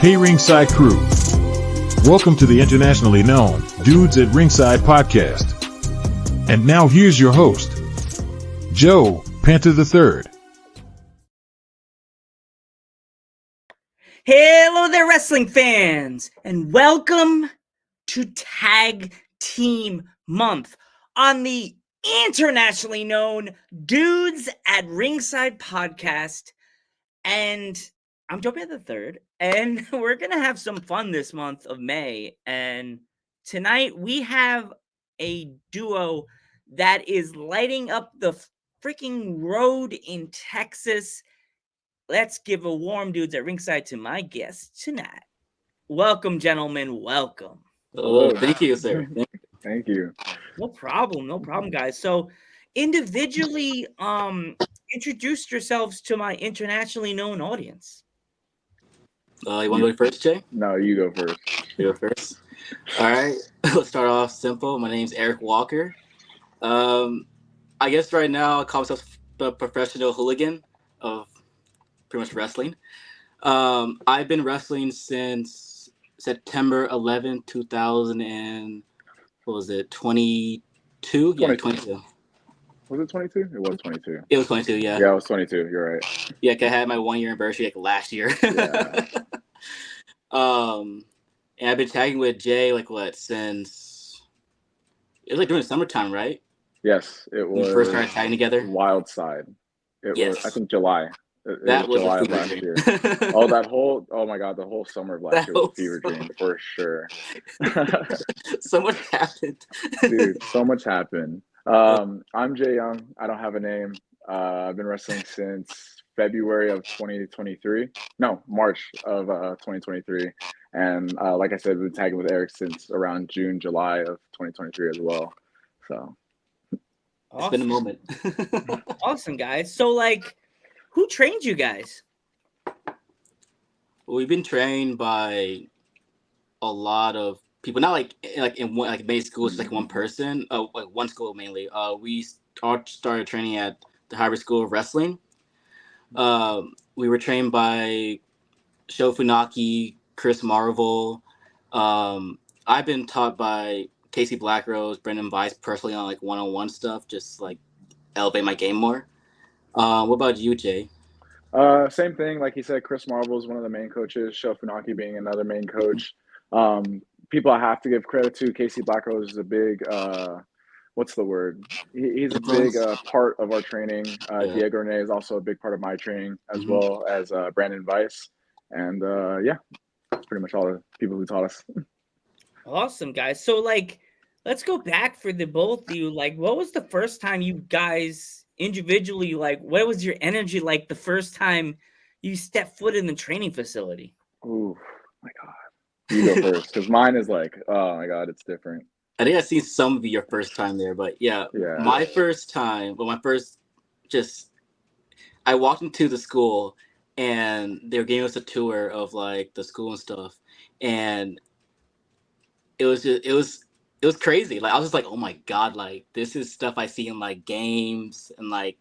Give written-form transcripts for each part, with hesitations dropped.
Hey Ringside crew, welcome to the internationally known Dudes at Ringside podcast. And now here's your host, Joe Panther III. Hello there, wrestling fans, and welcome to Tag Team Month on the internationally known Dudes at Ringside podcast. And I'm Joe Panther III, and we're going to have some fun this month of May. And tonight we have a duo that is lighting up the freaking road in Texas. Let's give a warm Dudes at Ringside to my guests tonight. Welcome, gentlemen. Welcome. Oh, thank you, sir. Thank you. No problem, guys. So, individually, introduce yourselves to my internationally known audience. You want to go first, Jay? No, you go first. You go first. All right. Let's start off simple. My name's Eric Walker. I guess right now I call myself a professional hooligan of pretty much wrestling. I've been wrestling since September 11, 2000 and what was it, 22? Yeah, 22. Was it 22? It was 22. It was 22, yeah. Yeah, it was 22. You're right. Yeah, I had my 1 year anniversary like last year. Yeah. And I've been tagging with Jay since it was like during the summertime, right? Yes, it was. When we first started tagging together. Wild Side. It Yes. was, I think, July. That was July a of fever last dream. year. Oh my God, the whole summer of last year was a fever dream for sure. So much happened. Dude, so much happened. I'm Jay Young. I don't have a name. I've been wrestling since February of 2023. No, March of 2023. And like I said, we've been tagging with Eric since around June, July of 2023 as well. So It's been a moment. Awesome, guys. So, who trained you guys? Well, we've been trained by a lot of people, not in one many schools, just like one person. One school mainly. We started training at the Hybrid School of Wrestling. We were trained by Sho Funaki, Chris Marvel. I've been taught by Casey Blackrose, Brendan Weiss personally on one-on-one stuff, just elevate my game more. What about you, Jay? Same thing. Like he said, Chris Marvel is one of the main coaches, Sho Funaki being another main coach. People I have to give credit to, Casey Blackrose is a big, what's the word? He's a big part of our training. Diego Renee is also a big part of my training, as well as Brandon Weiss. And that's pretty much all the people who taught us. Awesome, guys. So, let's go back for the both of you. What was the first time you guys individually, what was your energy like the first time you stepped foot in the training facility? Oh my God. You go first, because mine is oh my God, it's different. I think I've seen some of your first time there, but yeah. My first time, I walked into the school and they were giving us a tour of the school and stuff, and it was crazy. I was just oh my God, this is stuff I see in games and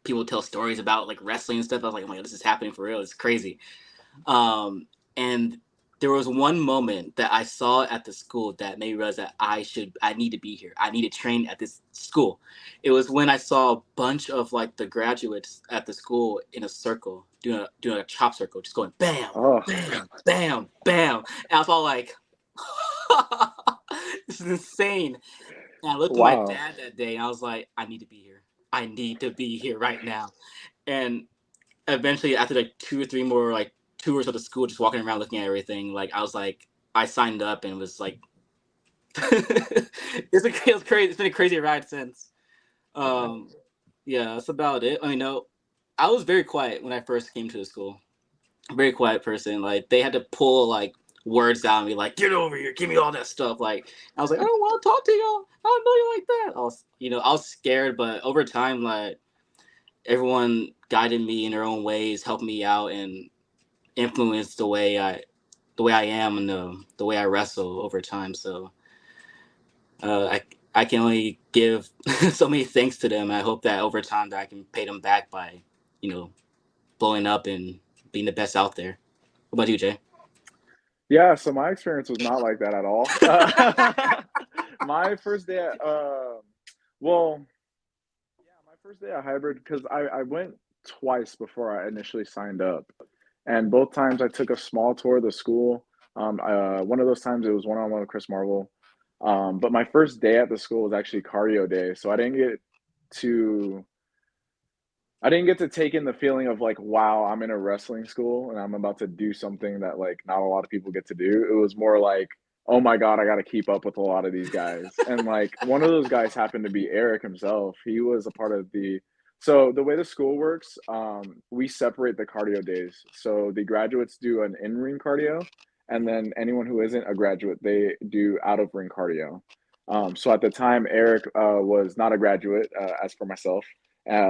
people tell stories about wrestling and stuff. I was like, oh my God, this is happening for real. It's crazy. And there was one moment that I saw at the school that made me realize that I need to be here. I need to train at this school. It was when I saw a bunch of the graduates at the school in a circle, doing a chop circle, just going bam, bam, bam, bam. And I was all like, this is insane. And I looked at my dad that day and I was like, I need to be here. I need to be here right now. And eventually, after 2 or 3 more tours of the school, just walking around looking at everything, I signed up and was it's crazy. It's been a crazy ride since. Yeah, that's about it. I was very quiet when I first came to the school. very quiet person. Like they had to pull like words out of me, like get over here, give me all that stuff. Like I was like, I don't want to talk to y'all. I don't know you like that. I was scared, but over time, like everyone guided me in their own ways, helped me out, and influenced the way I am and the way I wrestle over time. So I can only give so many thanks to them. I hope that over time that I can pay them back by, blowing up and being the best out there. What about you, Jay? Yeah, so my experience was not like that at all. My first day at, well, yeah, my first day at hybrid because I went twice before I initially signed up, and both times I took a small tour of the school. One of those times it was one on one with Chris Marvel, but my first day at the school was actually cardio day, so to I didn't get to take in the feeling of like, wow, I'm in a wrestling school and I'm about to do something that like not a lot of people get to do. It was more like, oh my God, I got to keep up with a lot of these guys. And like one of those guys happened to be Eric himself. He was a part of so the way the school works, we separate the cardio days. So the graduates do an in-ring cardio, and then anyone who isn't a graduate, they do out-of-ring cardio. So at the time, Eric was not a graduate, as for myself.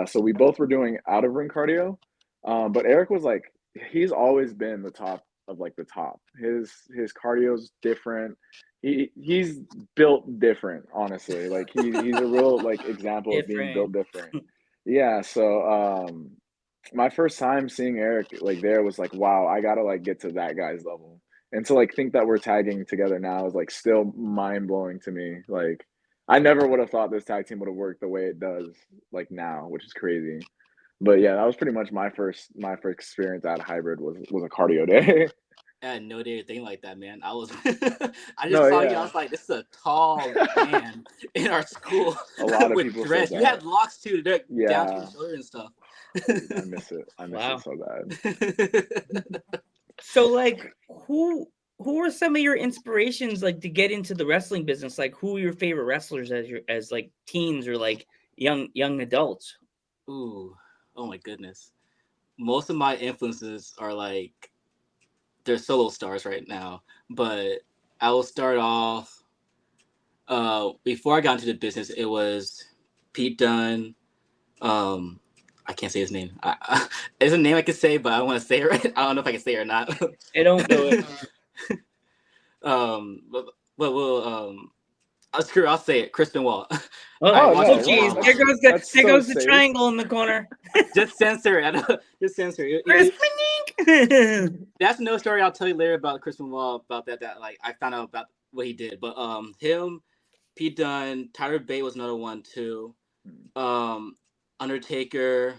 So we both were doing out of ring cardio, but Eric was like, he's always been the top of like the top. His cardio's different. He's built different, honestly. Like he's a real like example of being built Different. different. Yeah. So my first time seeing Eric like there was like, wow, I gotta like get to that guy's level. And to like think that we're tagging together now is like still mind blowing to me. Like I never would have thought this tag team would have worked the way it does like now, which is crazy. But yeah, that was pretty much my first experience at hybrid was a cardio day. I had no idea thing like that, man. I was, I just No, saw you. I yeah. was like, this is a tall man in our school A lot of with people said dreads. You had that. locks too, they're down to Yeah, your shoulder and stuff. dude, I miss it. I miss it Wow. so bad. So like who are some of your inspirations like to get into the wrestling business? Like who are your favorite wrestlers as like teens or like young adults? Ooh, oh my goodness. Most of my influences are like they're solo stars right now, but I will start off. Before I got into the business, it was Pete Dunne. Um, I can't say his name. It's a name I can say, but I don't want to say it right. I don't know if I can say it or not. I don't do it. But we'll screw. I'll say it. Crispin Wall. Oh, I Oh watched oh no, his geez, wow, mom. that's there so goes the safe. triangle in the corner. Just censor it. Just censor it. That's no story I'll tell you later about Crispin Wall about that like I found out about what he did. But him, Pete Dunne, Tyler Bate was another one too. Um, Undertaker.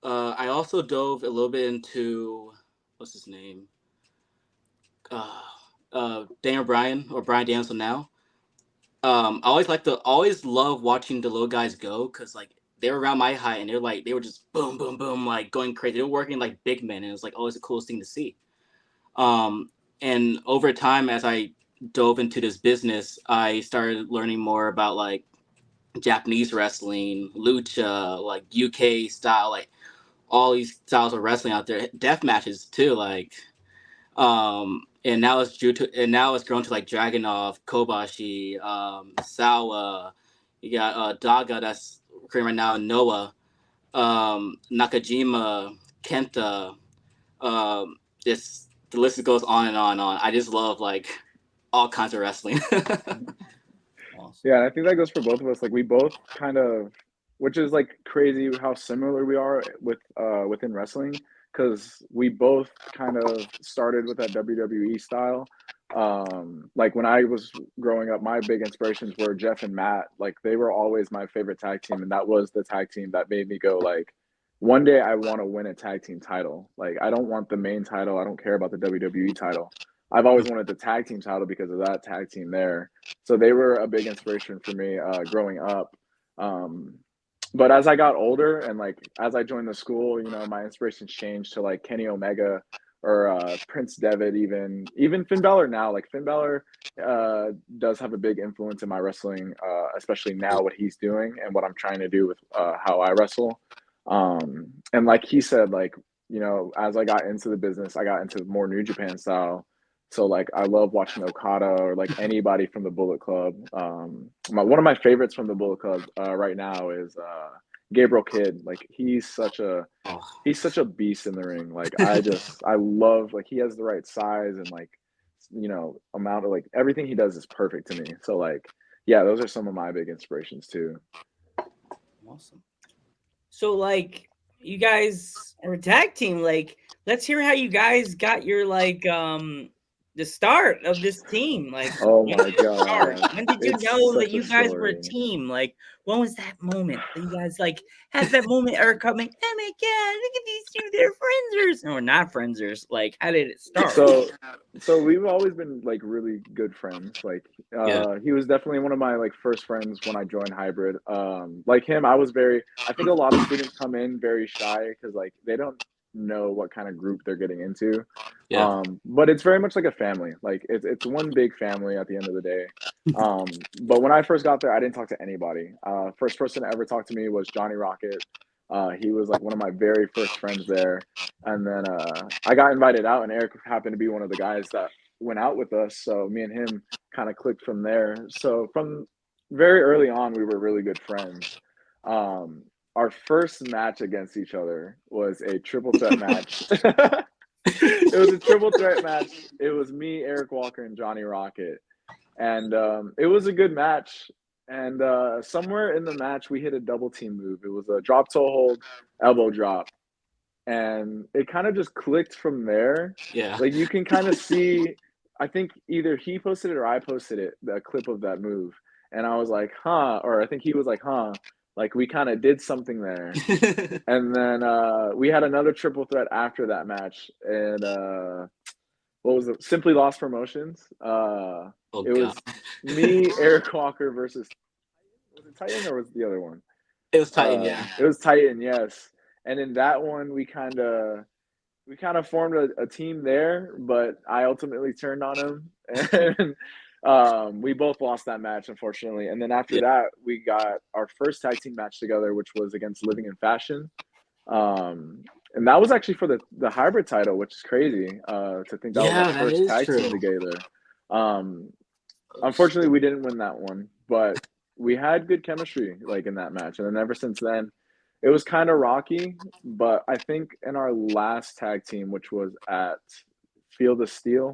I also dove a little bit into what's his name? Daniel Bryan or Brian Danielson now. Always love watching the little guys go because like they were around my height and they were just boom boom boom like going crazy. They were working like big men and it was like always the coolest thing to see. Um, and over time as I dove into this business, I started learning more about like Japanese wrestling, lucha, like UK style, like all these styles of wrestling out there, death matches too, like and now it's grown to like Dragunov, Kobashi, Sawa. You got Daga that's recording right now, Noah, Nakajima, Kenta. This the list goes on and on and on. I just love like all kinds of wrestling. Yeah, and I think that goes for both of us. Like we both kind of, which is like crazy how similar we are within wrestling, because we both kind of started with that WWE style. Like when I was growing up, my big inspirations were Jeff and Matt. Like they were always my favorite tag team, and that was the tag team that made me go like, one day I want to win a tag team title. Like I don't want the main title. I don't care about the WWE title. I've always wanted the tag team title because of that tag team there. So they were a big inspiration for me growing up. Um, but as I got older and like as I joined the school, my inspirations changed to like Kenny Omega or Prince Devitt, even Finn Balor now. Like Finn Balor does have a big influence in my wrestling, especially now what he's doing and what I'm trying to do with how I wrestle. And like he said, like as I got into the business, I got into more New Japan style. So like I love watching Okada or like anybody from the Bullet Club. One of my favorites from the Bullet Club right now is Gabriel Kidd. Like Oh. he's such a beast in the ring. Like I love, like, he has the right size and like amount of, like, everything he does is perfect to me. So like yeah, those are some of my big inspirations too. Awesome. So like you guys are a tag team. Like, let's hear how you guys got your the start of this team. Like, Oh when my did it start? god, When did you it's know that such a you guys were a story. team? Like, when was that moment that you guys like had that moment or coming? Oh my god, look at these two, they're friendsers. No, we're not friendsers. Like, how did it start? So we've always been like really good friends. Like Yeah. he was definitely one of my like first friends when I joined Hybrid. Like him, I think a lot of students come in very shy because like they don't know what kind of group they're getting into. Yeah. But it's very much like a family. Like it's one big family at the end of the day. But when I first got there, I didn't talk to anybody. First person to ever talk to me was Johnny Rocket. He was like one of my very first friends there. And then I got invited out, and Eric happened to be one of the guys that went out with us. So me and him kind of clicked from there. So from very early on, we were really good friends. Our first match against each other was a triple threat match. It was a triple threat match. It was me, Eric Walker, and Johnny Rocket. And it was a good match. And somewhere in the match, we hit a double team move. It was a drop toe hold, elbow drop. And it kind of just clicked from there. Yeah. Like you can kind of see, I think either he posted it or I posted it, the clip of that move. And I was like, huh, or I think he was like, huh, like we kind of did something there. And then we had another triple threat after that match. And what was it? Simply Lost Promotions. Oh It god. was me, Eric Walker versus, was it Titan or was it the other one? It was Titan, yeah. It was Titan, yes. And in that one, we kind of formed a team there, but I ultimately turned on him, and we both lost that match, unfortunately. And then after Yeah. that, we got our first tag team match together, which was against Living in Fashion. And that was actually for the hybrid title, which is crazy to think that was Yeah, our that first is tag team true. together. Unfortunately, we didn't win that one, but we had good chemistry like in that match, and then ever since then, it was kind of rocky. But I think in our last tag team, which was at Field of Steel,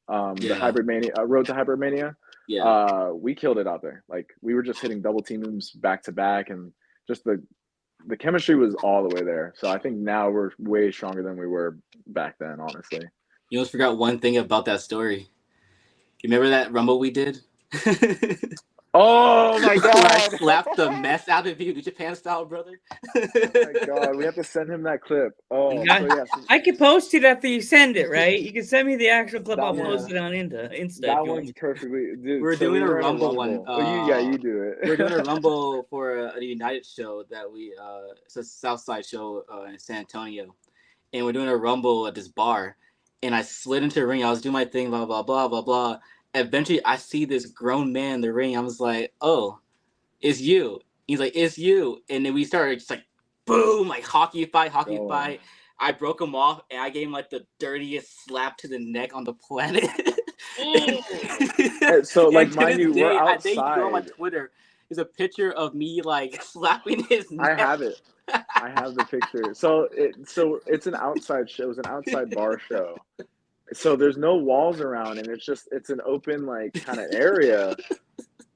the Yeah. Hybrid Mania, Road to Hybrid Mania, Yeah. we killed it out there. Like we were just hitting double teams back to back, and just the chemistry was all the way there. So I think now we're way stronger than we were back then, honestly. You almost forgot one thing about that story. You remember that Rumble we did? Oh my Where I god! slapped the mess out of you, New Japan style, brother. Oh my god, we have to send him that clip. Oh, Yeah. so yes, I could post it after you send it, right? You can send me the actual clip. that I'll Yeah. post one, it on Insta if that you want one's me to. perfectly, dude. We're So doing we a were in a Rumble one. rumble. You do it. We're doing a Rumble for a United show that it's a Southside show in San Antonio, and we're doing a Rumble at this bar. And I slid into the ring. I was doing my thing, blah blah blah blah blah. Eventually, I see this grown man in the ring. I was like, "Oh, it's you." He's like, "It's you," and then we started just like, boom, like hockey fight. Going. I broke him off, and I gave him like the dirtiest slap to the neck on the planet. So like, And to mind this you, we're day, I think you can go on my outside. Twitter. There's a picture of me like slapping his I neck. have it. I have the picture. So it's an outside show. It was an outside bar show. So there's no walls around, and it's an open like kind of area,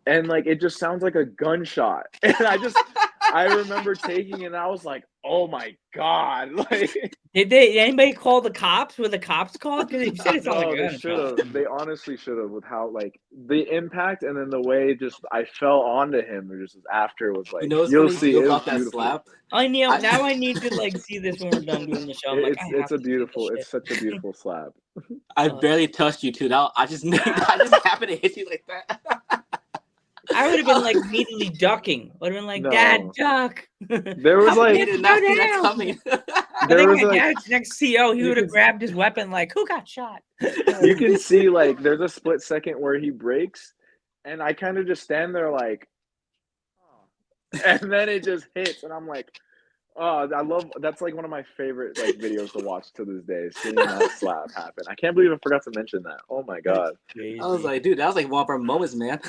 and like it just sounds like a gunshot. And I remember taking it, and I was like, oh my god, like. Did anybody call the cops? Were the cops called? Because you said it sounded No, like they a should gunshot. have. They honestly should have, with how like the impact, and then the way just I fell onto him just after was You like, know what's you'll funny see, too it was about that beautiful. slap? Now I need to like see this when we're done doing the show. I'm like, I have to see this shit. It's such a beautiful slap. I barely touched you too. Now I just happened to hit you like that. I would have been like immediately ducking. Would have been like, No. Dad, duck. There was How like I did not see that coming. I there think was my like dad's next CO, he you would have could grabbed his weapon. Like, who got shot? you can see like there's a split second where he breaks, and I kind of just stand there like, oh. And then it just hits, and I'm like, Oh, I love that's like one of my favorite like videos to watch to this day. Seeing that slap happen, I can't believe I forgot to mention that. Oh my god! I was like, dude, that was like one of our moments, man.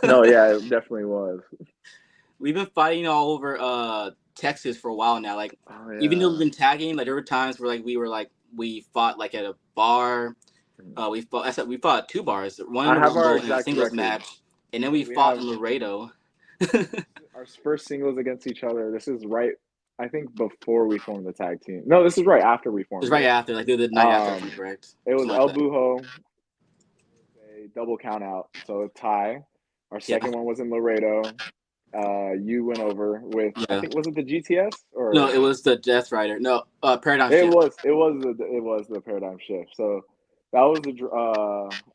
No, yeah, it definitely was. We've been fighting all over Texas for a while now. Like, Oh even though we've yeah. been tagging, like there were times where we fought like at a bar. We fought at 2 bars. One in I a have our Rumble and a exact singles record. match, and then we We fought have in Laredo. our first singles against each other. This is right, I think, before we formed the tag team. No, this is right after we It was formed right it. after, like the night after, if I'm Um, correct. it was Something El like that. Bujo, a double count out, so a tie. Our Yeah, second one was in Laredo. You went over with, I yeah. think, was it the GTS No, or it was the Death Rider. No, Paradigm it Shift. was it was the paradigm shift. So that was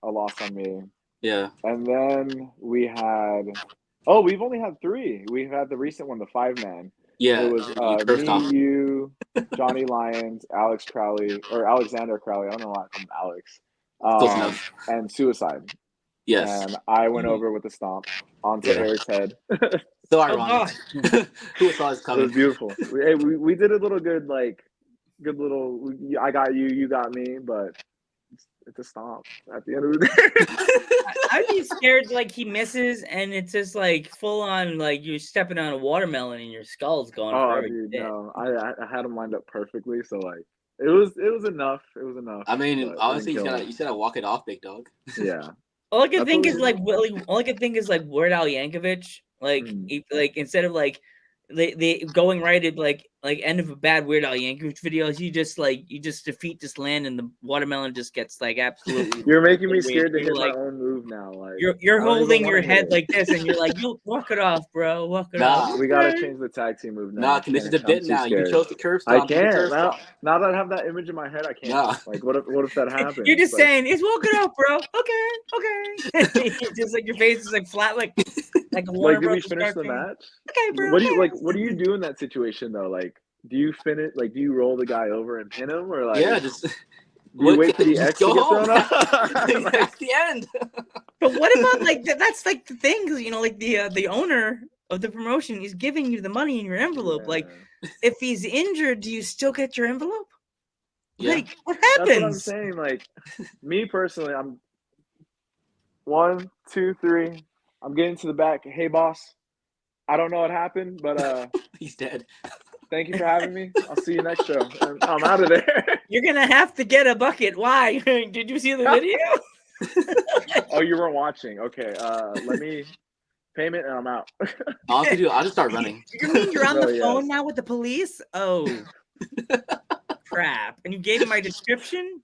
a loss on me. Yeah, And then we had, oh, we've only had three. We've had the recent one, the 5-man. It yeah. was You cursed me, off. you, Johnny Lyons, Alex Crowley, or Alexander Crowley. I don't know why I call him Alex. Close enough. And Suicide. Yes. And I went over with the stomp onto Yeah. Eric's head. So Oh ironic. God. Who saw this It coming? was beautiful. We did a little good, like, good little, I got you, you got me, but it's a stomp at the end of the day. I'd be scared like he misses and it's just like full on like you're stepping on a watermelon and your skull's gone Oh, forever. dude, You're dead. no. I had them lined up perfectly, so like it was enough. It was enough, I mean, but it didn't honestly, kill me. you gotta walk it off, big dog. Yeah, All I can that's think what is like all I can think is like Weird Al Yankovic, like Mm. like instead of like they going right at like end of a bad Weird Al Yankovic video, you just defeat this land and the watermelon just gets like absolutely. You're making me obliterated. scared to You're hit my like own move now. Like you're I don't even holding want your to hit head it. like this and you're like, you walk it off, bro, walk it off. Nah, We gotta Okay. change the tag team move now. nah. I Conditions can't. a I'm bit too now. You scared. chose the curve I stomp. Do the can't curve now. stomp. Now that I have that image in my head, I can't. Nah. Like, what if that happens? You're just Like, saying it's walk it off, bro. Okay. Just like your face is like flat, like a Warner did we Brothers finish the cartoon. match? Okay, bro. What do you Okay. like? What do you do in that situation though? Like, do you finish? Like, do you roll the guy over and pin him, or like? Yeah, just Do you wait for the just X to go get home. thrown up? That's Like, the end. But what about like that's like the thing, because like the owner of the promotion is giving you the money in your envelope. Like, yeah. if he's injured, do you still get your envelope? Yeah. Like, what That's what I'm happens? saying. Like, me personally, I'm 1, 2, 3. I'm getting to the back. Hey, boss. I don't know what happened, but He's dead. thank you for having me. I'll see you next show. And I'm out of there. You're gonna have to get a bucket. Why? Did you see the video? Oh, you weren't watching. Okay. Let me payment and I'm out. Honestly, dude, I'll just start running. You mean you're on No, the yes. phone now with the police? Oh, crap! And you gave him my description.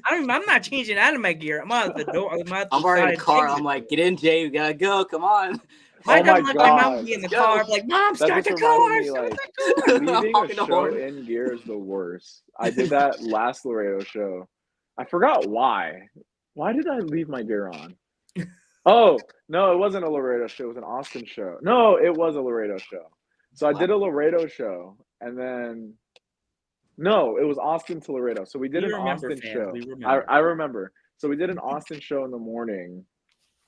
I'm not changing out of my gear. I'm out of the door. I'm already in the car. I'm like, get in, Jay. We gotta go. Come on. My Oh my my mom would God. be in the Let's go. car, like, Mom, That start just the reminded car, me, start like, the car. I'm leaving a honking the show horn. in gear is the worst. I did that last Laredo show. I forgot why. Why did I leave my gear on? Oh, no, it wasn't a Laredo show. It was an Austin show. No, it was a Laredo show. So I did a Laredo show, and then no, it was Austin to Laredo. So we did We an remember, Austin fans. show. We remember. I remember. So we did an Austin show in the morning.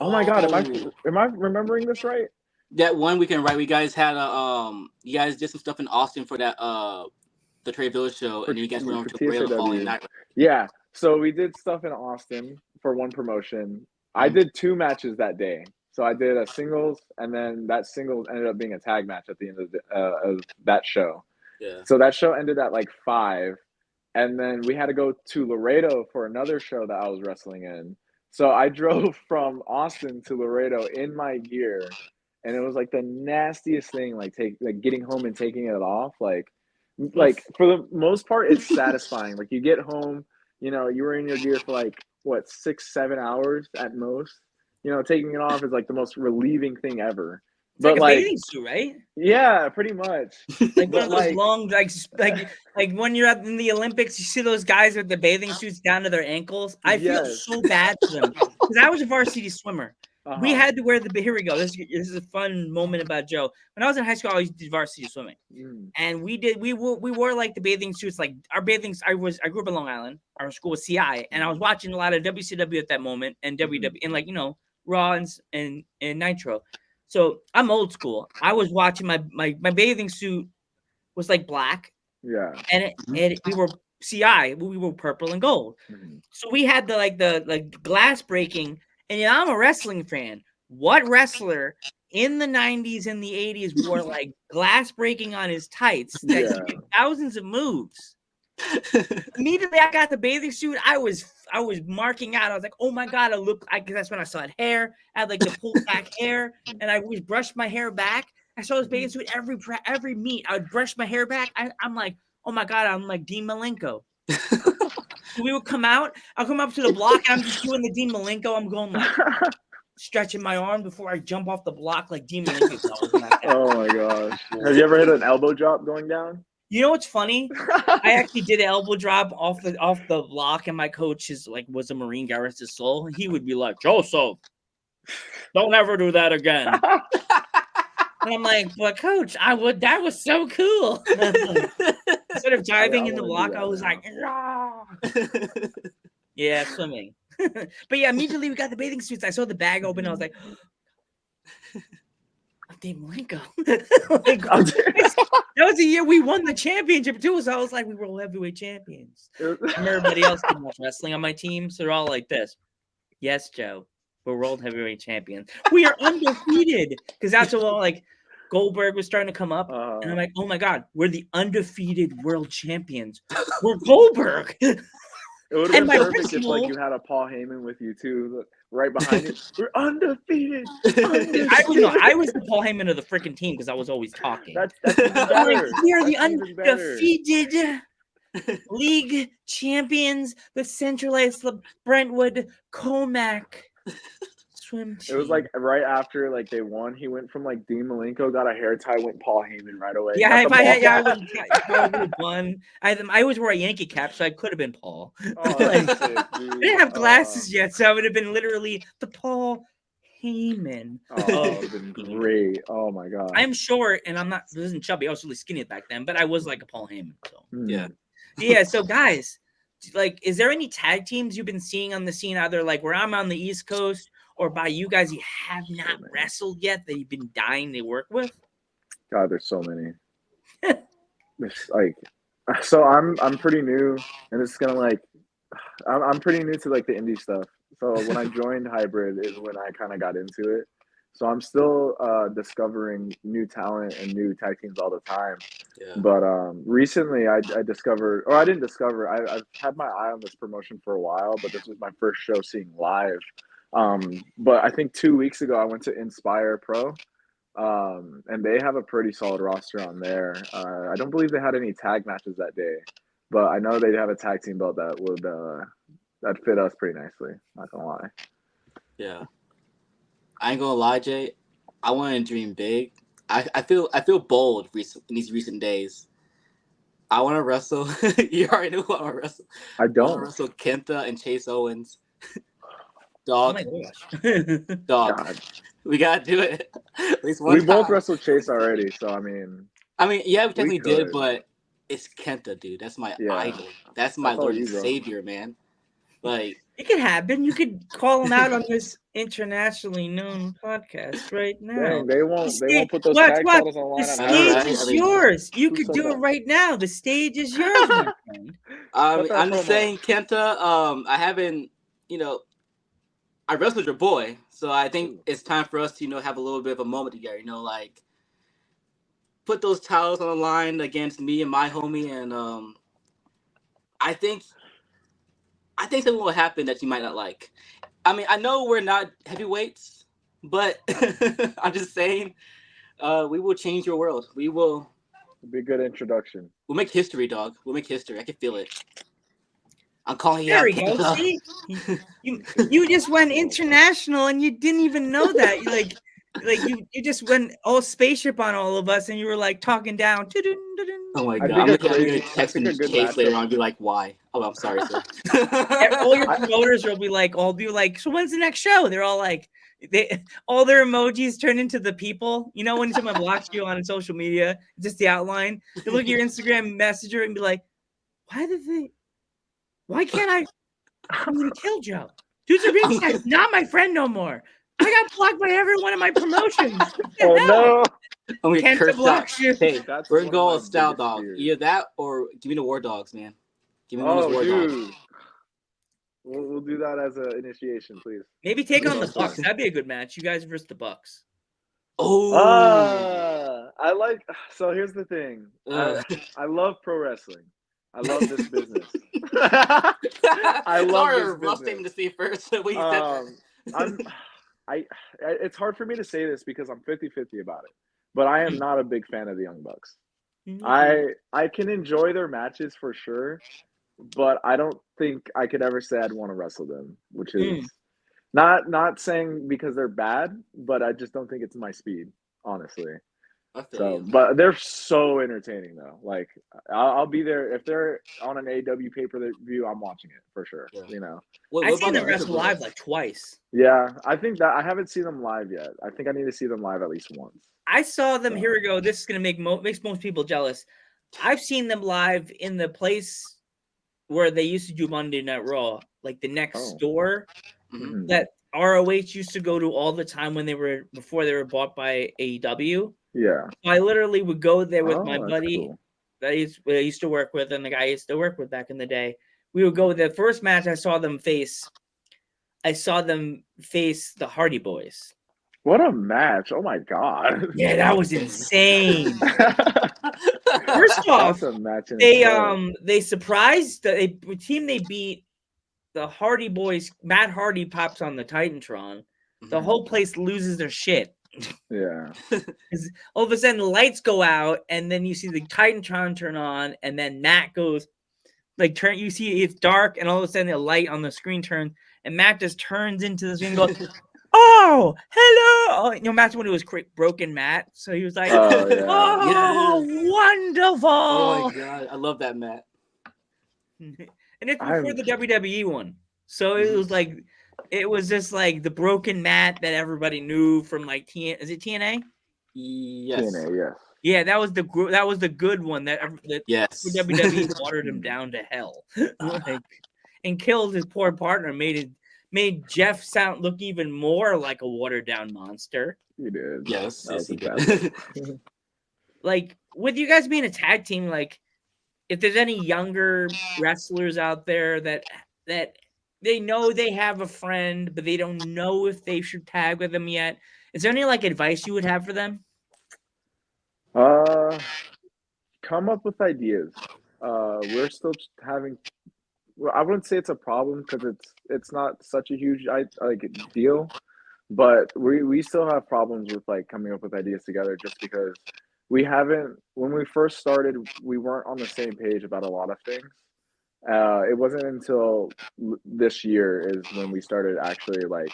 Oh my God, am I remembering this right? That one weekend, right? We guys had you guys did some stuff in Austin for that the Trade Village show, and then you guys went over to Laredo the following night. Yeah. So we did stuff in Austin for one promotion. I did 2 matches that day. So I did a singles, and then that singles ended up being a tag match at the end of that show. Yeah. So that show ended at like 5, and then we had to go to Laredo for another show that I was wrestling in. So I drove from Austin to Laredo in my gear, and it was like the nastiest thing. Like getting home and taking it off. Like for the most part, it's satisfying. Like you get home, you were in your gear for like what 6, 7 hours at most. Taking it off is like the most relieving thing ever. It's like a bathing suit, right? Yeah, pretty much. Like one of those long, like when you're in the Olympics, you see those guys with the bathing suits down to their ankles. I feel so bad for them because I was a varsity swimmer. We had to wear here we go. This is a fun moment about Joe. When I was in high school, I always did varsity swimming, and we wore like the bathing suits. Like our bathing, I grew up in Long Island. Our school was CI, and I was watching a lot of WCW at that moment, and WW, and like Raw and Nitro. So I'm old school. I was watching my bathing suit was like black, Yeah. and we were CI, we were purple and gold. Mhm. So we had the glass breaking, and I'm a wrestling fan. What wrestler in the 90s and the 80s wore like glass breaking on his tights that he did thousands of moves? Immediately I got the bathing suit. I was marking out. I was like, oh my God, because that's when I saw hair. I had like the pulled back hair, and I always brushed my hair back. I saw this bathing suit every meet. I would brush my hair back. I'm like, oh my God, I'm like Dean Malenko. So we would come out. I'll come up to the block, and I'm just doing the Dean Malenko. I'm going like stretching my arm before I jump off the block like Dean Malenko. Oh my gosh. Have you ever hit an elbow drop going down? You know what's funny? I actually did an elbow drop off the block, and my coach was a Marine guy, rest his soul. He would be like, Joseph, don't ever do that again. And I'm like, but coach, that was so cool. Instead of diving in the block, I was like, yeah, swimming. But yeah, immediately we got the bathing suits. I saw the bag open. I was like, I'm Dave Malenko. That was the year we won the championship too. So I was like, we were heavyweight champions. And everybody else did watch wrestling on my team, so they're all like this. Yes, Joe, we're world heavyweight champions. We are undefeated because that's what like Goldberg was starting to come up, and I'm like, oh my God, we're the undefeated world champions. We're Goldberg. It would have been perfect if like you had a Paul Heyman with you too, right behind you. We're undefeated. I was the Paul Heyman of the freaking team because I was always talking. That's even better. We are the undefeated league champions, the centralized Brentwood Comac swim team. It was like right after like they won, he went from like Dean Malenko, got a hair tie, went Paul Heyman right away. Yeah, if I would have won. I always wore a Yankee cap, so I could have been Paul. Oh, Like, that's sick, dude. I didn't have glasses yet, so I would have been literally the Paul Heyman. Oh, it would have been great. Oh my God. I'm short and I wasn't chubby. I was really skinny back then, but I was like a Paul Heyman. So yeah. So guys, like, is there any tag teams you've been seeing on the scene, either like where I'm on the East Coast or by you guys you have not wrestled yet that you've been dying to work with? God, there's so many. It's like, so I'm pretty new, and it's gonna like, I'm pretty new to like the indie stuff. So when I joined Hybrid is when I kind of got into it. So I'm still discovering new talent and new tag teams all the time. Yeah. But recently I discovered, or I didn't discover, I've had my eye on this promotion for a while, but this was my first show seeing live. But I think 2 weeks ago I went to Inspire Pro, and they have a pretty solid roster on there. I don't believe they had any tag matches that day, but I know they have a tag team belt that would that fit us pretty nicely. Not gonna lie. Yeah, I ain't gonna lie, Jay. I want to dream big. I feel bold in these recent days. I want to wrestle. You already know who I want to wrestle. I don't. I want to wrestle Kenta and Chase Owens. Dog. Oh my gosh. Dog. God. We gotta do it. At least one We both time. wrestled Chase already, so I mean, yeah, we technically did, could. but it's Kenta, dude. That's my Yeah. idol. That's my That's all Lord you, and bro. Savior, man. Like, It could happen. You could call him out on this internationally known podcast right now. dang, they won't put those tag titles online. The on stage Hybrid. is yours. You Who could said do that? it right now. The stage is yours, my friend. Put that I'm just promo. saying, Kenta. I haven't, I wrestled your boy, so I think it's time for us to, have a little bit of a moment together. Like, put those titles on the line against me and my homie, and I think something will happen that you might not like. I mean, I know we're not heavyweights, but I'm just saying, we will change your world. We will. It'd be a good introduction. We'll make history, dog. We'll make history. I can feel it. I'm calling you There out, we go. Kenta. See? You just went international and you didn't even know that. You just went all spaceship on all of us and you were like talking down. Oh my I god! think I'm a gonna crazy- text I think a him good Chase later matchup- on and be like, "Why?" Oh, I'm sorry, sir. All your promoters will be like, so when's the next show? They're all like, all their emojis turn into the people. When someone blocks you on social media, just the outline. You look at your Instagram messenger and be like, why can't I'm gonna kill Joe. Dude's a Ringside, not my friend no more. I got blocked by every one of my promotions. Oh no! I'm gonna Kenta curse Black out. Shift. Hey, That's we're one of going my with Style biggest Dog. fears. Either that or give me the War Dogs, man. Give me one of those Oh, War Dogs. dude. We'll do that as an initiation, please. Maybe take on the Sounds Bucks. fun. That'd be a good match. You guys versus the Bucks. Oh. I like. So here's the thing. I love pro wrestling. I love this business. I love Sorry, this a rough statement to say first. When you said that. I'm. I. It's hard for me to say this because I'm 50-50 about it, but I am not a big fan of the Young Bucks. I can enjoy their matches for sure, but I don't think I could ever say I'd want to wrestle them, which is not saying because they're bad, but I just don't think it's my speed, honestly. I feel So, you. but they're so entertaining though. Like I'll be there if they're on an AW pay per view. I'm watching it for sure. Yeah. You know. What I've seen about them the wrestle Lucha live Bros? like twice. Yeah, I think that I haven't seen them live yet. I think I need to see them live at least once. I saw them. So. Here we go. This is gonna makes most people jealous. I've seen them live in the place where they used to do Monday Night Raw, like the next door Mhm. that ROH used to go to all the time when before they were bought by AEW. Yeah. I literally would go there with my Oh, that's buddy cool. that I used to work with and the guy I used to work with back in the day. We would go. The first match I saw them face the Hardy Boys. What a match! Oh my god. Yeah, that was insane. First off, That's a match in itself. they surprised the team they beat. The Hardy Boys, Matt Hardy pops on the Titantron. The whole place loses their shit. Yeah. All of a sudden, the lights go out, and then you see the Titantron turn on, and then Matt goes you see it's dark, and all of a sudden the light on the screen turns, and Matt just turns into the screen and goes, "Oh, hello!" You know, Matt's when it was broken Matt, so he was like, Oh yeah. "Oh, Yes. wonderful!" Oh my god, I love that, Matt. And it's before the WWE one, so it was like, it was just like the broken Matt that everybody knew from like Is it TNA? Yes. TNA, yes. Yeah, that was the good one that Yes. WWE watered him down to hell, and killed his poor partner. Made Jeff look even more like a watered down monster. He did. Yes, That yes, was he a bad did. Like, with you guys being a tag team, like, if there's any younger wrestlers out there that they know they have a friend, but they don't know if they should tag with them yet, is there any like advice you would have for them? Come up with ideas. We're still having. Well, I wouldn't say it's a problem because it's not such a huge deal, but we still have problems with like coming up with ideas together just because we haven't. When we first started, we weren't on the same page about a lot of things. It wasn't until this year is when we started actually like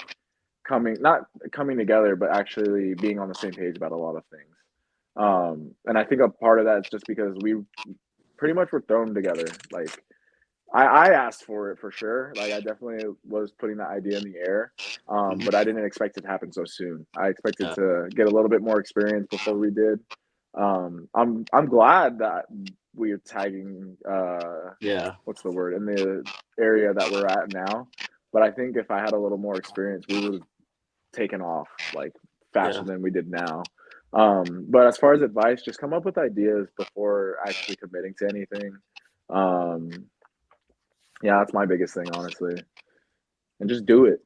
not coming together, but actually being on the same page about a lot of things. And I think a part of that is just because we pretty much were thrown together. Like I asked for it for sure. Like I definitely was putting that idea in the air, but I didn't expect it to happen so soon. I expected to get a little bit more experience before we did. I'm glad that we are tagging. What's the word in the area that we're at now? But I think if I had a little more experience, we would have taken off like faster than we did now. But as far as advice, just come up with ideas before actually committing to anything. Yeah, that's my biggest thing, honestly. And just do it.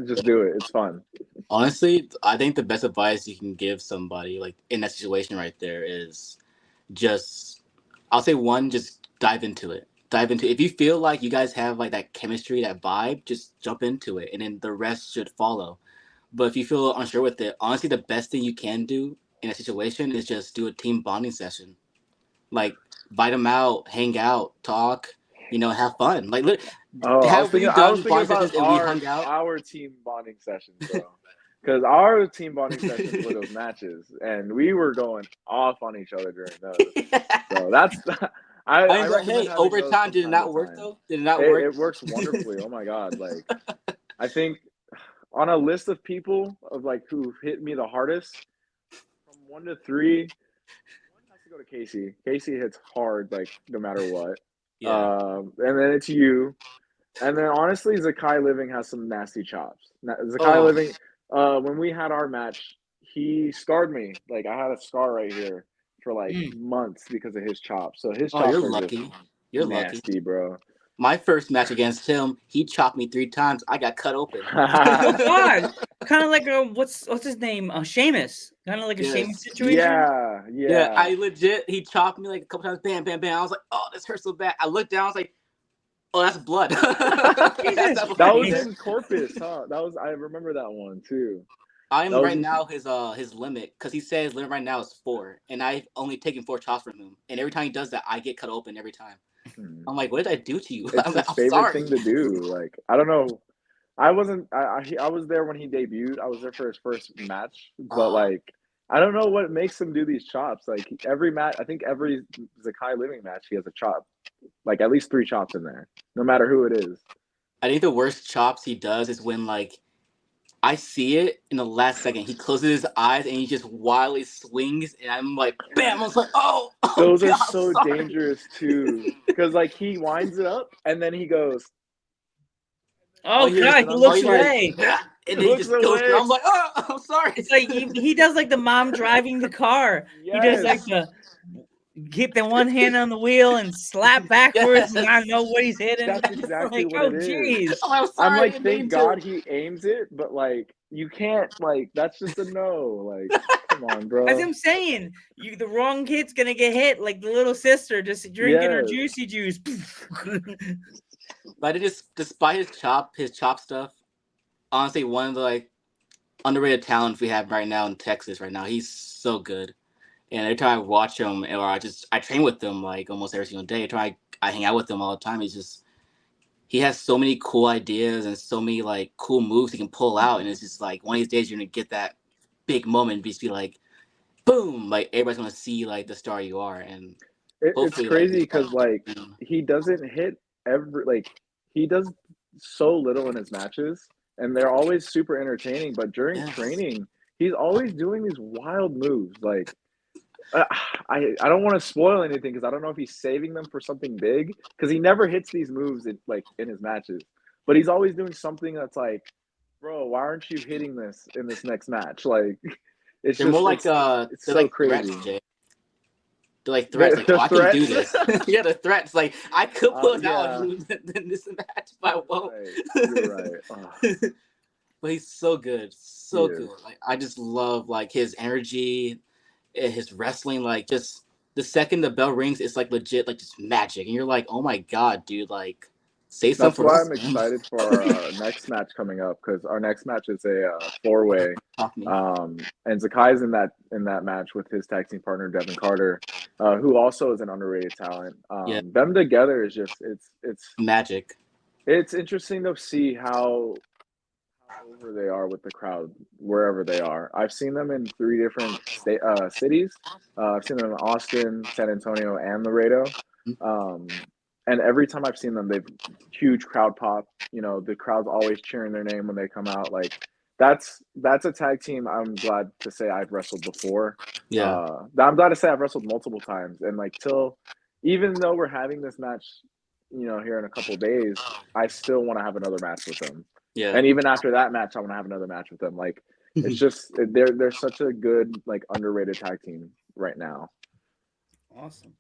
Just do it. It's fun. Honestly, I think the best advice you can give somebody like in that situation right there is just, I'll say one, just dive into it. If you feel like you guys have like that chemistry, that vibe, just jump into it, and then the rest should follow. But if you feel unsure with it, honestly, the best thing you can do in a situation is just do a team bonding session. Like, invite them out, hang out, talk, have fun. Like, I was thinking bonding about sessions and we hung out? our team bonding sessions, bro. Because our team bonding sessions were those matches, and we were going off on each other during those. So that's I recommend having over those time, from did it time not to work time. though? Did it not work? It works wonderfully. Oh my god! Like I think on a list of people of like who hit me the hardest from 1 to 3, 1 has to go to Casey. Casey hits hard, like no matter what. Yeah. And then it's you. And then honestly, Zakai Living has some nasty chops. Zakai Living, when we had our match, he scarred me. Like I had a scar right here for like Mm. months because of his chops. So his Oh, chops you're are just lucky. You're lucky. nasty, bro. My first match against him, he chopped me 3 times. I got cut open. Oh God, kind of like a what's his name? Sheamus. Kind of like a Sheamus Yes. situation. Yeah, Yeah, yeah. I legit, he chopped me like a couple times, bam, bam, bam. I was like, oh, this hurts so bad. I looked down, I was like, oh, that's blood. Jesus That's That was Christ. in Corpus, huh? I remember that one too. I'm That right was now his limit, because he says his limit right now is 4, and I've only taken 4 chops from him. And every time he does that, I get cut open every time. I'm like, what did I do to you? it's his I'm favorite sorry. thing to do. Like I don't know. I wasn't. I was there when he debuted. I was there for his first match, but like I don't know what makes him do these chops. Like every match, I think every Zakai Living match, he has a chop. Like at least 3 chops in there, no matter who it is. I think the worst chops he does is when like I see it in the last second. He closes his eyes and he just wildly swings, and I'm like, bam! I was like, oh Those are God, I'm so sorry. dangerous too, because like he winds it up and then he goes. Oh he God, just, he I'm looks just like, away. and then he looks just goes through. away. I'm like, oh, I'm sorry. It's like he does like the mom driving the car. He does like Yes. the keep the one hand on the wheel and slap backwards and not Yes. know what he's hitting. That's It's exactly like, what oh it is. jeez. Oh, I'm I'm sorry. I like, didn't thank mean God to. he aims it, but like you can't like that's just a no. Like, come on, As bro. I'm saying, the wrong kid's gonna get hit like the little sister just drinking her Yes. juicy juice. But it just, despite his chop stuff, honestly, one of the like underrated talents we have right now in Texas. Right now, he's so good. And every time I watch him, or I train with him like almost every single day. I hang out with him all the time. He has so many cool ideas and so many like cool moves he can pull out, and it's just like one of these days you're gonna get that big moment, and just be like, boom! Like everybody's gonna see like the star you are, and It's hopefully like crazy because like you know, he doesn't hit every like he does so little in his matches and they're always super entertaining, but during yes. training, he's always doing these wild moves. Like uh, I don't want to spoil anything because I don't know if he's saving them for something big because he never hits these moves in his matches, but he's always doing something that's like, bro, why aren't you hitting this in this next match? Like, it's They're more just like it's they're so like threats, crazy. Jay. They're like threats, like, oh, The I can do threats. this. Yeah, the threats. Like I could pull out Yeah, in this match, but I you're won't. right. You're right. Oh, But he's so good, he so good. is. Like I just love like his energy, his wrestling. Like just the second the bell rings, it's like legit, like just magic, and you're like, oh my god, dude! Like say That's something for why us, I'm man. excited for our next match coming up because our next match is a 4-way. Talk to me. And Zakai's in that match with his tag team partner Devin Carter, who also is an underrated talent. Yeah, Them together is just magic. it's interesting to see how over they are with the crowd wherever they are. I've seen them in 3 different cities. I've seen them in Austin, San Antonio, and Laredo. Um, and every time I've seen them, they've huge crowd pop. You know, the crowd's always cheering their name when they come out. Like that's a tag team. I'm glad to say I've wrestled before. Yeah, I'm glad to say I've wrestled multiple times. And like even though we're having this match, you know, here in a couple of days, I still want to have another match with them. yeah. And even after that match, I want to have another match with them. Like it's just they're such a good like underrated tag team right now. Awesome.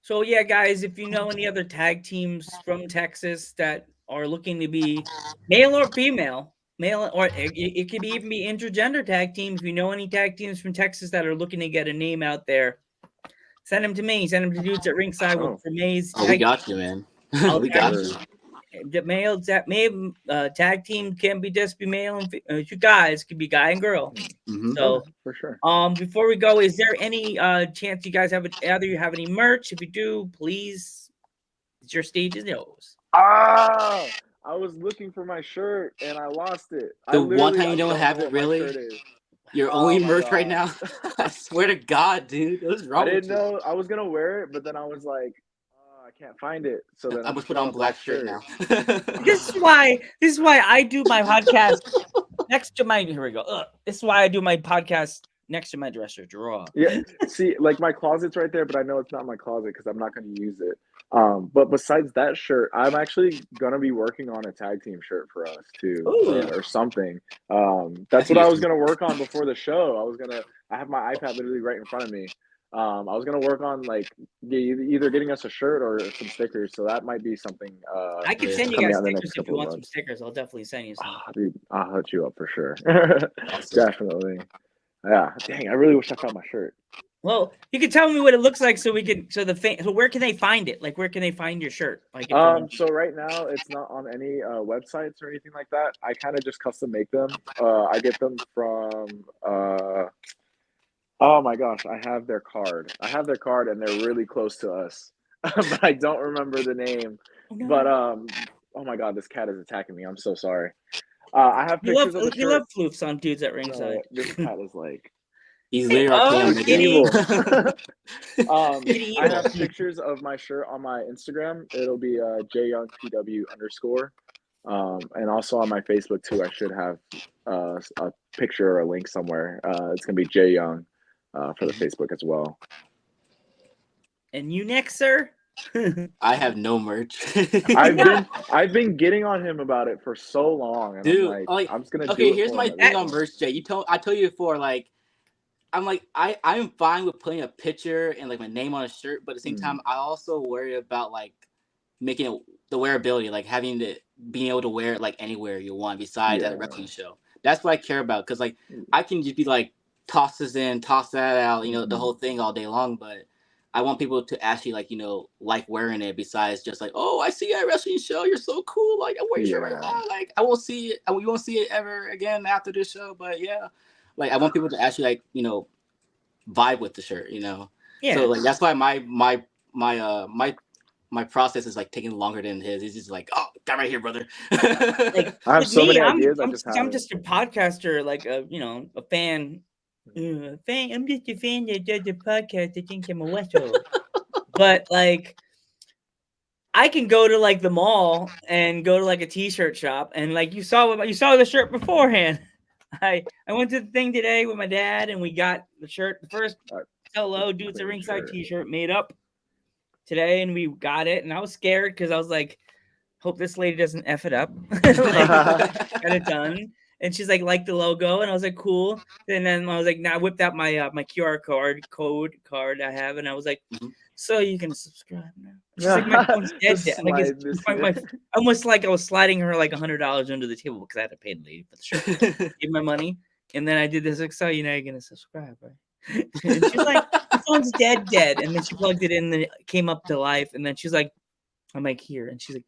So yeah, guys, if you know any other tag teams from Texas that are looking to be male or female, male or it could even be intergender tag teams. If you know any tag teams from Texas that are looking to get a name out there, send them to me. Send them to dudes at Ringside Oh, for Maze Oh, we tag. got you, man. I'll We tag got word. you. the male tag team can be just be male and you guys could be guy and girl. Mm-hmm. Oh, So for sure. before we go, is there any chance you guys have either you have any merch? If you do, please, it's your stage is yours. Ah, I was looking for my shirt and I lost it. The one time I you don't don't know have it, what my really, shirt is. your Oh only my merch right god. now. I swear to God, dude, what's I wrong with didn't you? know I was gonna wear it, but then I was like, oh, I can't find it. So then I I must just put put on on a black black shirt shirt. now. This is why I do my podcast next to my here we go. This is why I do my podcast next to my dresser drawer. Yeah, see, like my closet's right there, but I know it's not my closet because I'm not going to use it. But besides that shirt, I'm actually gonna be working on a tag team shirt for us too, Ooh. or something. That's That's what I was easy. gonna work on before the show. I have my iPad literally right in front of me. I was gonna work on like either getting us a shirt or some stickers. So that might be something I can Yeah. send you coming guys out in the stickers next if you couple of want some months. stickers. I'll definitely send you some. Ah, dude, I'll hook you up for sure. Awesome. Definitely. Yeah. Dang, I really wish I found my shirt. Well, you can tell me what it looks like so we can so where can they find it? Like where can they find your shirt? Like if they're So right now it's not on any websites or anything like that. I kind of just custom make them. I get them from oh my gosh, I have their card. I have their card and they're really close to us. But I don't remember the name. oh, no. But oh my god, this cat is attacking me. I'm so sorry. I have pictures of the we love shirt. floofs on dudes at No, Ringside. this cat is like He's literally our Oh, cam it's nigga. evil. Kitty I have evil. pictures of my shirt on my Instagram. It'll be jyoungpw_. And also on my Facebook too. I should have a picture or a link somewhere. It's gonna be jyoung for the Facebook as well. And you next, sir? I have no merch. I've been getting on him about it for so long, and Dude, I'm like, I'm just gonna do okay, it here's for my him at thing this on point. merch, Jay. I told you before, like, I'm fine with putting a picture and like my name on a shirt, but at the same time, I also worry about like making it the wearability, like having to being able to wear it like anywhere you want besides at a Yeah. wrestling show. That's what I care about because like I can just be like toss this in, toss that out, the whole thing all day long, but I want people to actually like wearing it besides just like, oh, I see you at a wrestling show, you're so cool, like I wear your shirt right Yeah. now, like I won't see it, we won't see it ever again after this show, but yeah, like I want people to actually like vibe with the shirt, Yeah. So like that's why my process is like taking longer than his. He's just like, oh, got right here, brother. Like I have with so me, many I'm ideas. I I'm just I'm haven't. just a podcaster, like a a fan. Fan. I'm just a fan that does a podcast that thinks I'm a whistle. But like I can go to like the mall and go to like a t-shirt shop and like you saw the shirt beforehand. I went to the thing today with my dad and we got the shirt, the first hello dudes at Ringside t-shirt made up today, and we got it, and I was scared because I was like, hope this lady doesn't F it up. Like got it done. And she's like the logo, and I was like, cool. And then I was like, now I whipped out my my QR card I have, and I was like, so you can subscribe now. She's like, my phone's dead. Like almost like I was sliding her like $100 under the table because I had to pay the lady for the shirt. Give my money, and then I did this. Like, so you know you're gonna subscribe, right? And she's like, my phone's dead. And then she plugged it in, and it came up to life. And then she's like, I'm like here, and she's like,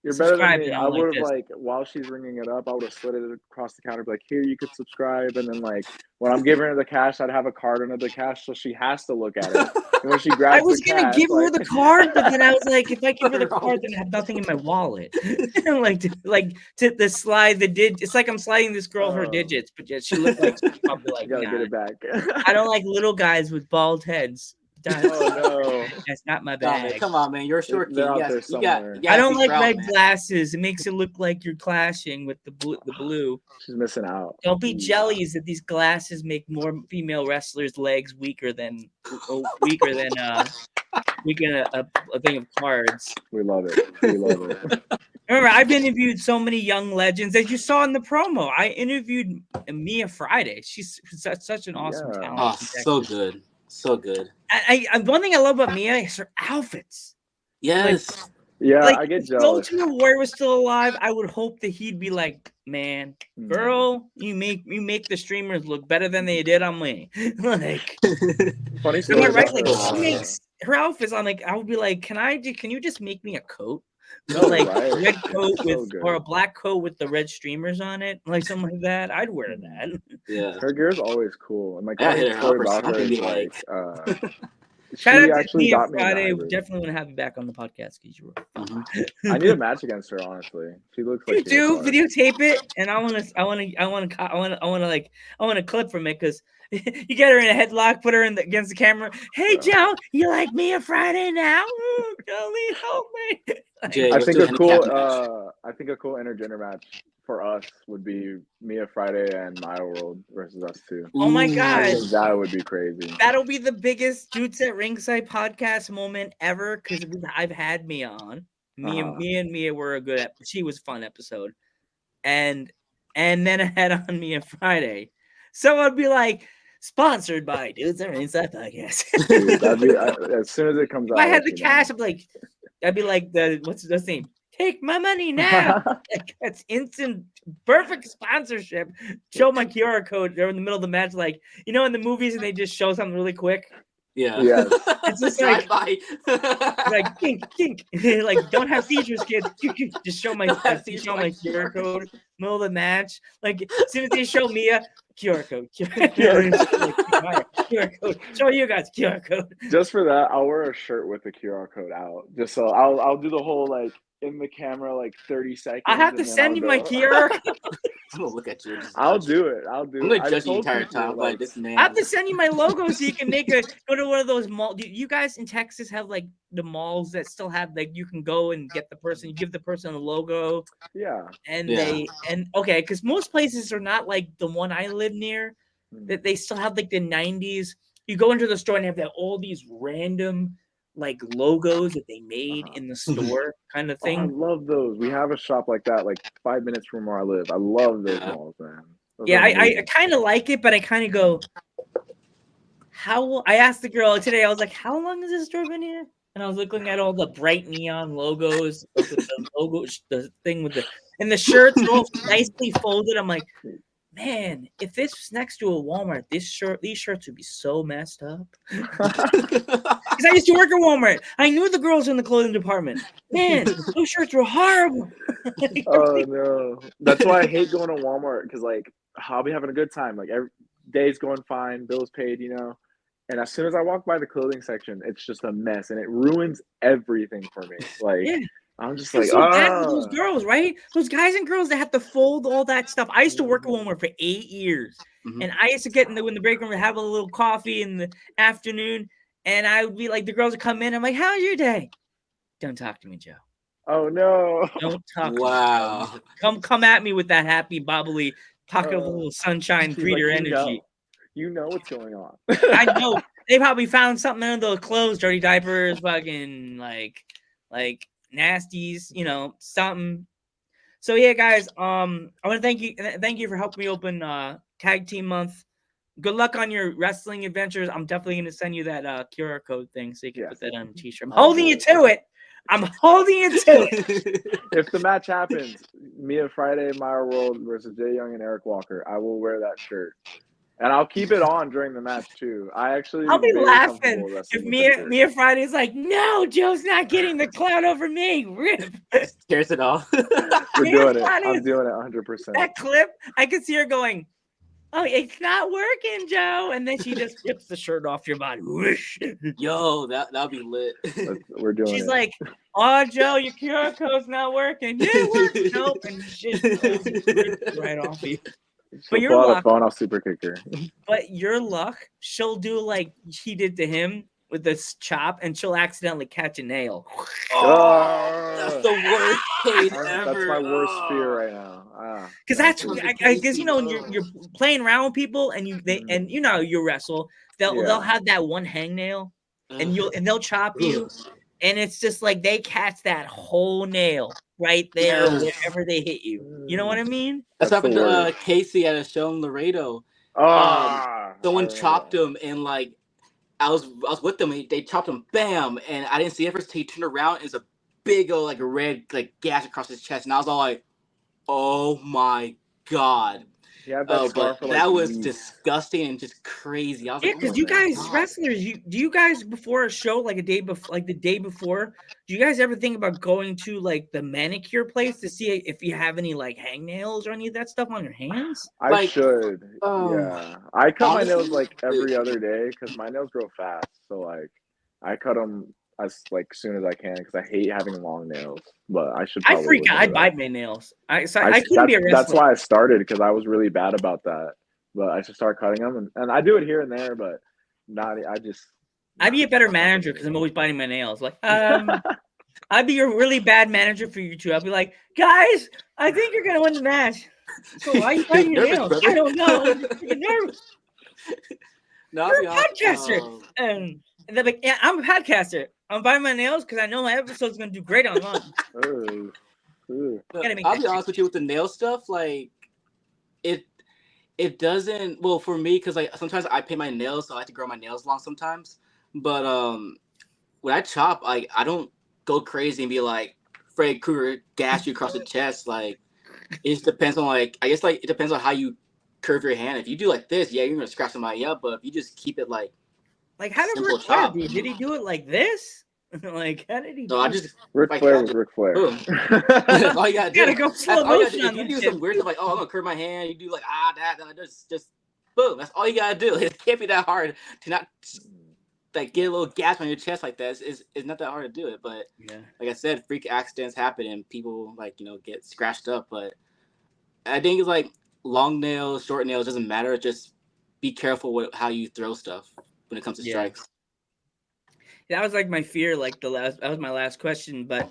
you're better than subscribe. me. And I I'm would have this. like while she's ringing it up, I would have slid it across the counter, be like, here you could subscribe, and then like when I'm giving her the cash, I'd have a card under the cash, so she has to look at it. And when she grabs I was the gonna cash, give her like the card, but then I was like, if I give her the card, then I have nothing in my wallet. to the slide the it's like I'm sliding this girl her digits, but yet she looked like she's probably like, you gotta nah. get it back. I don't like little guys with bald heads. Oh no. That's not my Nah, man, bag. come on, man. You're a short kid. They're out You there got, somewhere. I don't like proud, red man. glasses. It makes it look like you're clashing with the blue. She's missing out. Don't be jellies that these glasses make more female wrestlers' legs weaker than a thing of cards. We love it. We love it. Remember, I've interviewed so many young legends as you saw in the promo. I interviewed Mia Friday. She's such an awesome talent. Oh, so good. So good. I one thing I love about Mia is her outfits. Yes. Yeah, like, I get if jealous. Go To Warrior was still alive, I would hope that he'd be like, man, girl, you make the streamers look better than they did on me. Like, funny story. Right? Like, she makes her outfits. I'm like, I would be like, can you just make me a coat? No, like right? red coat so or a black coat with the red streamers on it, like something like that. I'd wear that. Yeah, her gear's always cool. And like funny funny story about her is like she actually got me Friday. We definitely want to have you back on the podcast because you were. I need a match against her. Honestly, she looks like you do videotape it, and I want to clip from it because you get her in a headlock, put her against the camera. Hey Joe, you like me a Friday now? Jolie, help me. I think a cool intergender match for us would be Mia Friday and Maya World versus us two. Oh my Ooh. God. I think that would be crazy. That'll be the biggest Dudes at Ringside podcast moment ever because I've had Mia on. Me and Mia were a good. She was a fun episode, and then I had on Mia Friday. So I'd be like, sponsored by Dudes at Ringside podcast. Dude, that'd be as soon as it comes If out. I had the cash, I'd be like what's the name? Take my money now. Like, that's instant, perfect sponsorship. Show my QR code. They're in the middle of the match, like in the movies, and they just show something really quick. Yeah. Yes. It's just like kink. Like, don't have seizures, kids. Just show my QR code. Middle of the match. Like, as soon as they show Mia, QR code. QR code. Show you guys QR code. Just for that, I'll wear a shirt with the QR code out. Just so I'll do the whole like in the camera like 30 seconds. I have to send you my QR code. I'm gonna look at you. I'll do it. I'm gonna judge you the entire time. Like this man. I have to send you my logo so you can go to one of those malls. Do you guys in Texas have like the malls that still have like you can go and get the person, you give the person the logo? Yeah. Okay, because most places are not like the one I live near. That they still have like the 90s. You go into the store and they have all these random like logos that they made in the store kind of thing. I love those. We have a shop like that, like 5 minutes from where I live. I love those malls, man. I kind of like it, but I kind of go, I asked the girl today, I was like, how long has this store been here? And I was looking at all the bright neon logos, the thing with the shirts are all nicely folded. I'm like, man, if this was next to a Walmart, these shirts would be so messed up. Because I used to work at Walmart. I knew the girls in the clothing department. Man, those shirts were horrible. Oh no, that's why I hate going to Walmart because like I'll be having a good time, like every day's going fine, bills paid, and as soon as I walk by the clothing section, it's just a mess and it ruins everything for me. Like. Yeah. I'm just like, those girls, right? Those guys and girls that have to fold all that stuff. I used to work at Walmart for 8 years, and I used to get in the break room and have a little coffee in the afternoon, and I would be like, the girls would come in. I'm like, "How's your day?" Don't talk to me, Joe. Oh no! Don't talk. Wow. To me. Come at me with that happy, bubbly, pocket of a little sunshine, breeder energy. You know what's going on. I know. They probably found something under those clothes, dirty diapers, fucking like nasties, something. So yeah, guys, I want to thank you for helping me open tag team month. Good luck on your wrestling adventures. I'm definitely going to send you that QR code thing so you can put that on a t-shirt. I'm holding you to it. If the match happens, Mia Friday, Maya World versus Jay Young and Eric Walker, I will wear that shirt. And I'll keep it on during the match too. I'll be laughing if Mia Friday's like, no, Joe's not getting the clout over me. Rip. Scares it all. We're doing it. I'm doing it 100%. That clip, I could see her going, oh, it's not working, Joe. And then she just rips the shirt off your body. Whoosh. Yo, that'll be lit. We're doing it. She's like, oh, Joe, your QR code's not working. Yeah, it works. Nope. And she just right off you. But your luck, phone, I'll super kick her. But your luck, she'll do like he did to him with this chop, and she'll accidentally catch a nail. That's the worst case ever. That's my worst fear right now. Because that's I guess when you're playing around with people, and you wrestle, they'll have that one hangnail, and they'll chop you, and it's just like they catch that whole nail right there wherever they hit you. You know what I mean? That's happened to Casey at a show in Laredo. Someone chopped him, and like I was with them. They chopped him, bam, and I didn't see it first. He turned around, and it's a big old like red like gash across his chest, and I was all like, "Oh my god!" Yeah, but that was disgusting and just crazy. I was like, because you guys wrestlers, do you guys before a show, like the day before, do you guys ever think about going to like the manicure place to see if you have any like hangnails or any of that stuff on your hands? I should. Yeah, I cut my nails like every other day because my nails grow fast. So like, I cut them as soon as I can because I hate having long nails. But I should. I freak out. I bite my nails. I couldn't be a wrestler. That's why I started because I was really bad about that. But I should start cutting them, and I do it here and there, but not. I'd be a better manager because I'm always biting my nails. Like, I'd be a really bad manager for you two. I'd be like, guys, I think you're gonna win the match. So why are you biting your Nervous, nails? brother. I don't know. I'm just freaking nervous. No, I'll You're be a honest. podcaster. And they're like, yeah, I'm a podcaster. I'm biting my nails because I know my episode's gonna do great online. Ugh. Ugh. Gotta make I'll that be honest with you with the nail stuff. Like it doesn't. Well, for me, because like sometimes I paint my nails, so I have to grow my nails long sometimes. But when I chop, like I don't go crazy and be like Freddy Krueger gash you across the chest. Like it just depends on like I guess like it depends on how you curve your hand. If you do like this, yeah, you're gonna scratch somebody up. But if you just keep it like how did simple Ric Flair chop, do? Did he do it like this? Like how did he so do I it? just Ric like Flair that, was just Ric Flair. boom. That's all you gotta do. You gotta go slow That's all you gotta motion do. on If you that do shit. some weird stuff like, oh, I'm gonna curve my hand, you do like that, then just boom. That's all you gotta do. It can't be that hard to not like get a little gas on your chest like that. It's not that hard to do it. But Yeah. like I said, freak accidents happen and people like get scratched up. But I think it's like long nails, short nails doesn't matter. Just be careful with how you throw stuff when it comes to strikes. That was like my fear, that was my last question. But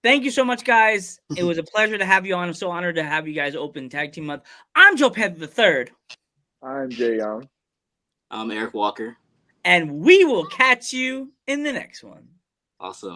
thank you so much, guys. It was a pleasure to have you on. I'm so honored to have you guys open Tag Team Month. I'm Joe Panther the Third, I'm Jay Young. I'm Eric Walker. and we will catch you in the next one. Awesome.